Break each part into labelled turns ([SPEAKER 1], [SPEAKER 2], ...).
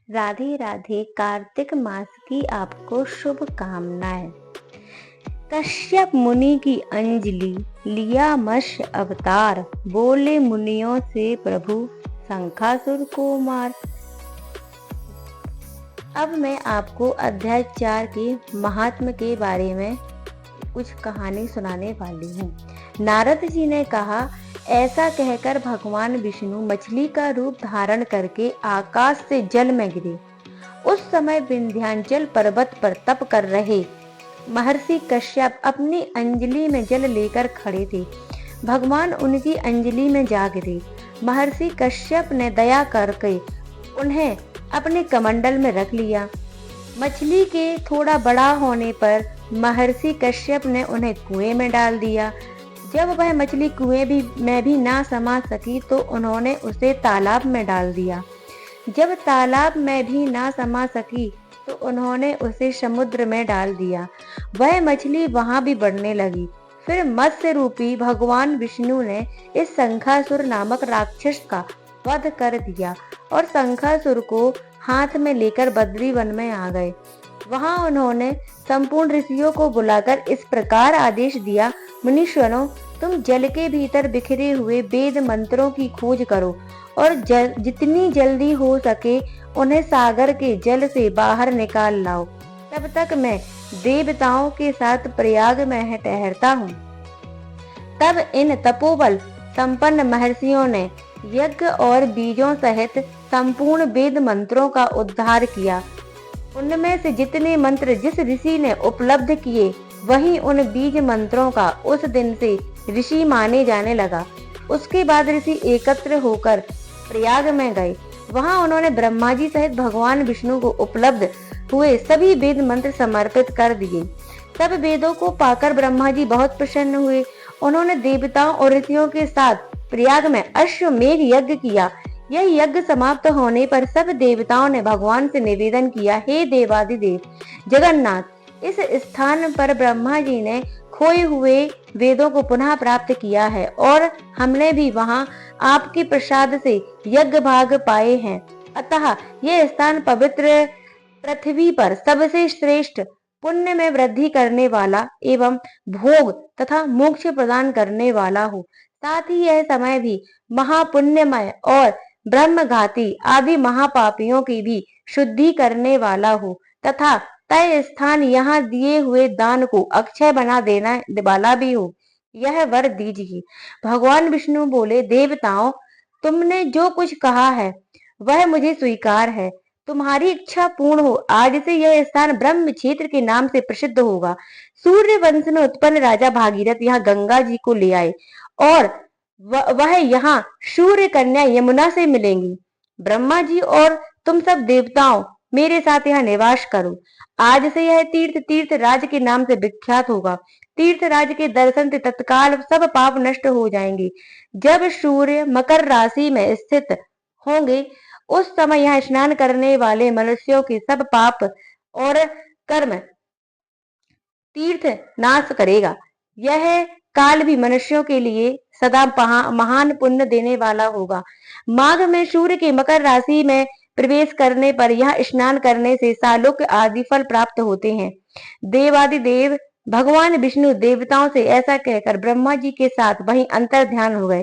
[SPEAKER 1] राधे राधे। कार्तिक मास की आपको शुभकामनाएं। कश्यप मुनि की अंजलि, लिया मत्स्य अवतार, बोले मुनियों से प्रभु शंखासुर को मार। अब मैं आपको अध्याय 4 के महात्म के बारे में कुछ कहानी सुनाने वाली हूँ। नारद जी ने कहा, ऐसा कहकर भगवान विष्णु मछली का रूप धारण करके आकाश से जल में गिरे। उस समय विंध्याचल पर्वत पर तप कर रहे महर्षि कश्यप अपनी अंजलि में जल लेकर खड़े थे। भगवान उनकी अंजलि में जा गिरे। महर्षि कश्यप ने दया करके उन्हें अपने कमंडल में रख लिया। मछली के थोड़ा बड़ा होने पर महर्षि कश्यप ने उन्हें कुएं में डाल दिया। जब वह मछली कुएं में भी ना समा सकी तो उन्होंने उसे तालाब में डाल दिया। जब तालाब में भी ना समा सकी तो उन्होंने उसे समुद्र में डाल दिया। वह मछली वहां भी बढ़ने लगी। फिर मत्स्य रूपी भगवान विष्णु ने इस शंखासुर नामक राक्षस का वध कर दिया और शंखासुर को हाथ में लेकर बद्री वन में आ गए। वहां उन्होंने संपूर्ण ऋषियों को बुलाकर इस प्रकार आदेश दिया, मुनीश्वरों, तुम जल के भीतर बिखरे हुए वेद मंत्रों की खोज करो और जितनी जल्दी हो सके उन्हें सागर के जल से बाहर निकाल लाओ। तब तक मैं देवताओं के साथ प्रयाग में ठहरता हूँ। तब इन तपोबल संपन्न महर्षियों ने यज्ञ और बीजों सहित संपूर्ण वेद मंत्रों का उद्धार किया। उनमें से जितने मंत्र जिस ऋषि ने उपलब्ध किए, वही उन बीज मंत्रों का उस दिन से ऋषि माने जाने लगा। उसके बाद ऋषि एकत्र होकर प्रयाग में गए। वहां उन्होंने ब्रह्मा जी सहित भगवान विष्णु को उपलब्ध हुए सभी वेद मंत्र समर्पित कर दिए। तब वेदों को पाकर ब्रह्मा जी बहुत प्रसन्न हुए। उन्होंने देवताओं और ऋषियों के साथ प्रयाग में अश्वमेध यज्ञ किया। यह यज्ञ समाप्त होने पर सब देवताओं ने भगवान से निवेदन किया, हे देवादिदेव जगन्नाथ, इस स्थान पर ब्रह्मा जी ने खोए हुए वेदों को पुनः प्राप्त किया है और हमने भी वहां आपके प्रसाद से यज्ञ भाग पाए हैं। अतः यह स्थान पवित्र पृथ्वी पर सबसे श्रेष्ठ, पुण्य में वृद्धि करने वाला एवं भोग तथा मोक्ष प्रदान करने वाला हो। साथ ही यह समय भी महापुण्यमय और ब्रह्मघाती आदि महापापियों की भी शुद्धि करने वाला हो तथा तय स्थान यहाँ दिए हुए दान को अक्षय बना देना वाला भी हो, यह वर दीजिए। भगवान विष्णु बोले, देवताओं, तुमने जो कुछ कहा है वह मुझे स्वीकार है। तुम्हारी इच्छा पूर्ण हो। आज से यह स्थान ब्रह्म क्षेत्र के नाम से प्रसिद्ध होगा। सूर्य वंश में उत्पन्न राजा भागीरथ यहाँ गंगा जी को ले आए और वह यहाँ सूर्य कन्या यमुना से मिलेंगी। ब्रह्मा जी और तुम सब देवताओं मेरे साथ यहाँ निवास करो। आज से यह तीर्थ राज के नाम से विख्यात होगा। तीर्थ राज के दर्शन से तत्काल सब पाप नष्ट हो जाएंगे। जब सूर्य मकर राशि में स्थित होंगे उस समय यहाँ स्नान करने वाले मनुष्यों के सब पाप और कर्म तीर्थ नाश करेगा। यह काल भी मनुष्यों के लिए सदा महान पुण्य देने वाला होगा। माघ में सूर्य के मकर राशि में प्रवेश करने पर यह स्नान करने से सालोक आदि फल प्राप्त होते हैं। देवादिदेव भगवान विष्णु देवताओं से ऐसा कहकर ब्रह्मा जी के साथ वहीं अंतर ध्यान हो गए।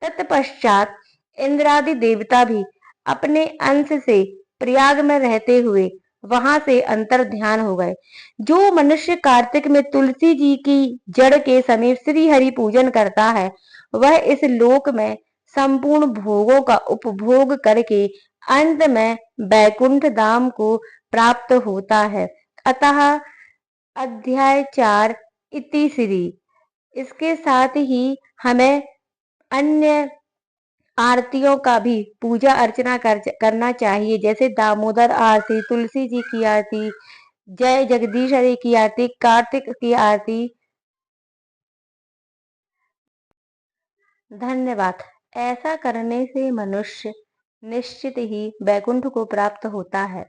[SPEAKER 1] तत्पश्चात इंद्रादि देवता भी अपने अंश से प्रयाग में रहते हुए वहां से अंतर ध्यान हो गए। जो मनुष्य कार्तिक में तुलसी जी की जड़ के समीप श्री हरि पूजन करता है, वह इस लोक में संपूर्ण भोगों का उपभोग करके अंत में बैकुंठ धाम को प्राप्त होता है। अतः अध्याय 4 इति श्री। इसके साथ ही हमें अन्य आरतियों का भी पूजा अर्चना करना चाहिए, जैसे दामोदर आरती, तुलसी जी की आरती, जय जगदीश हरि की आरती, कार्तिक की आरती। धन्यवाद। ऐसा करने से मनुष्य निश्चित ही वैकुंठ को प्राप्त होता है।